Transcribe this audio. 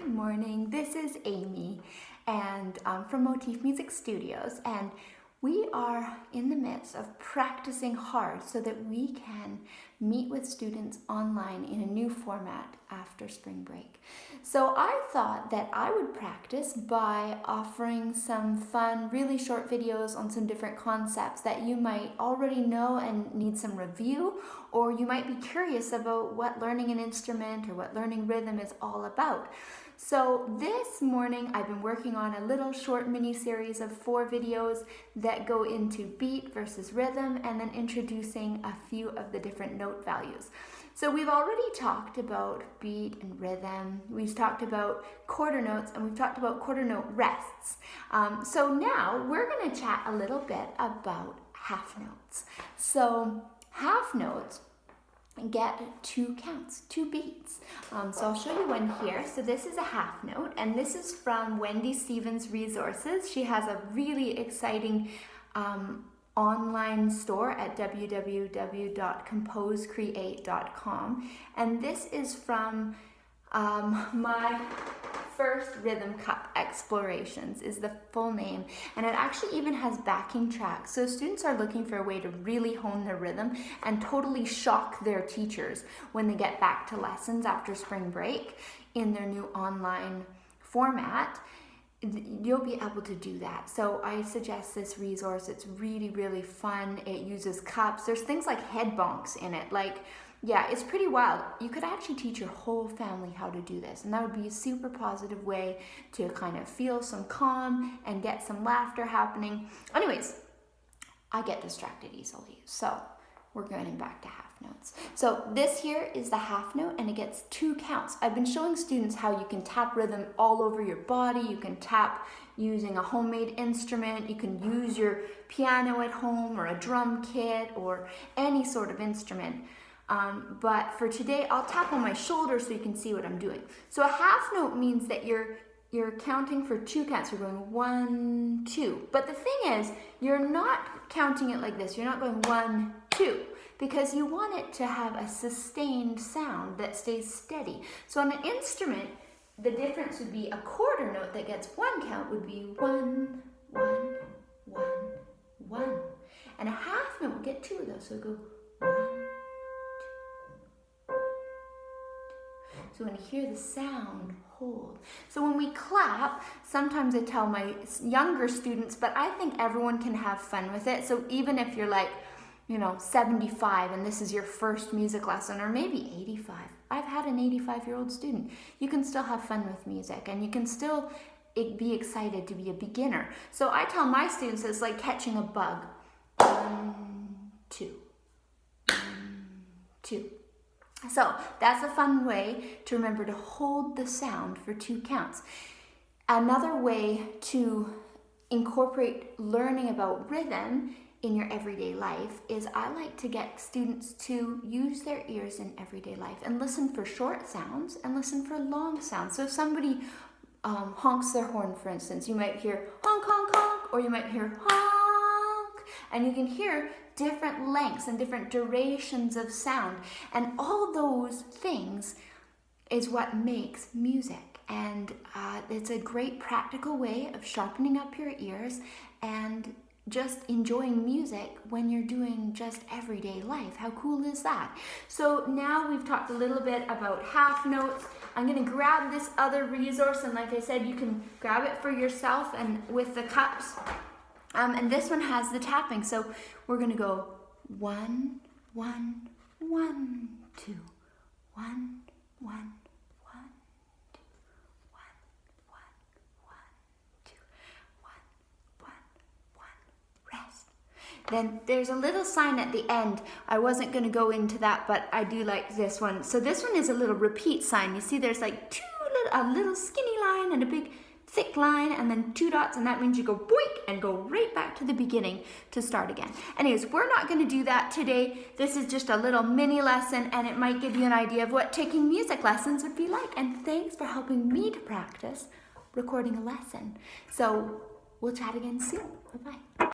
Good morning, this is Amy and from Motif Music Studios, and we are in the midst of practicing hard so that we can meet with students online in a new format after spring break. So I thought that I would practice by offering some fun, really short videos on some different concepts that you might already know and need some review, or you might be curious about what learning an instrument or what learning rhythm is all about. So this morning I've been working on a little short mini series of 4 videos that go into beat versus rhythm and then introducing a few of the different note values. So we've already talked about beat and rhythm, we've talked about quarter notes, and we've talked about quarter note rests. So now we're going to chat a little bit about half notes. So half notes get 2 counts, 2 beats. So I'll show you one here. So this is a half note, and this is from Wendy Stevens Resources. She has a really exciting online store at www.composecreate.com, and this is from my first Rhythm Cup Explorations is the full name, and it actually even has backing tracks. So students are looking for a way to really hone their rhythm and totally shock their teachers when they get back to lessons after spring break in their new online format. You'll be able to do that. So I suggest this resource. It's really, really fun. It uses cups. There's things like head bonks in it. Yeah, it's pretty wild. You could actually teach your whole family how to do this, and that would be a super positive way to kind of feel some calm and get some laughter happening. Anyways, I get distracted easily, so we're going back to half notes. So this here is the half note, and it gets 2 counts. I've been showing students how you can tap rhythm all over your body. You can tap using a homemade instrument. You can use your piano at home or a drum kit or any sort of instrument. But for today, I'll tap on my shoulder so you can see what I'm doing. So a half note means that you're counting for 2 counts. You're going 1, 2. But the thing is, you're not counting it like this. You're not going 1, 2, because you want it to have a sustained sound that stays steady. So on an instrument, the difference would be a quarter note that gets 1 count would be 1, 1, 1, 1. And a half note would get 2 of those. So it would go 1, 2. So when you hear the sound, hold. So when we clap, sometimes I tell my younger students, but I think everyone can have fun with it. So even if you're 75 and this is your first music lesson, or maybe 85. I've had an 85-year-old student. You can still have fun with music, and you can still be excited to be a beginner. So I tell my students it's like catching a bug. 1, 2, 1, 2. So that's a fun way to remember to hold the sound for 2 counts. Another way to incorporate learning about rhythm in your everyday life is I like to get students to use their ears in everyday life and listen for short sounds and listen for long sounds. So if somebody honks their horn, for instance, you might hear honk, honk, honk, or you might hear honk, and you can hear different lengths and different durations of sound, and all those things is what makes music. And it's a great practical way of sharpening up your ears and just enjoying music when you're doing just everyday life. How cool is that? So now we've talked a little bit about half notes. I'm going to grab this other resource, and like I said, you can grab it for yourself and with the cups. And this one has the tapping. So we're going to go 1, 1, 1, 2, 1, 1, 1, 2, 1, 1, 2, 1, 1, 1, rest. Then there's a little sign at the end. I wasn't going to go into that, but I do like this one. So this one is a little repeat sign. You see there's like a little skinny line and a big thick line, and then 2 dots, and that means you go boink and go right back to the beginning to start again. Anyways, we're not going to do that today. This is just a little mini lesson, and it might give you an idea of what taking music lessons would be like. And thanks for helping me to practice recording a lesson. So we'll chat again soon. Bye-bye.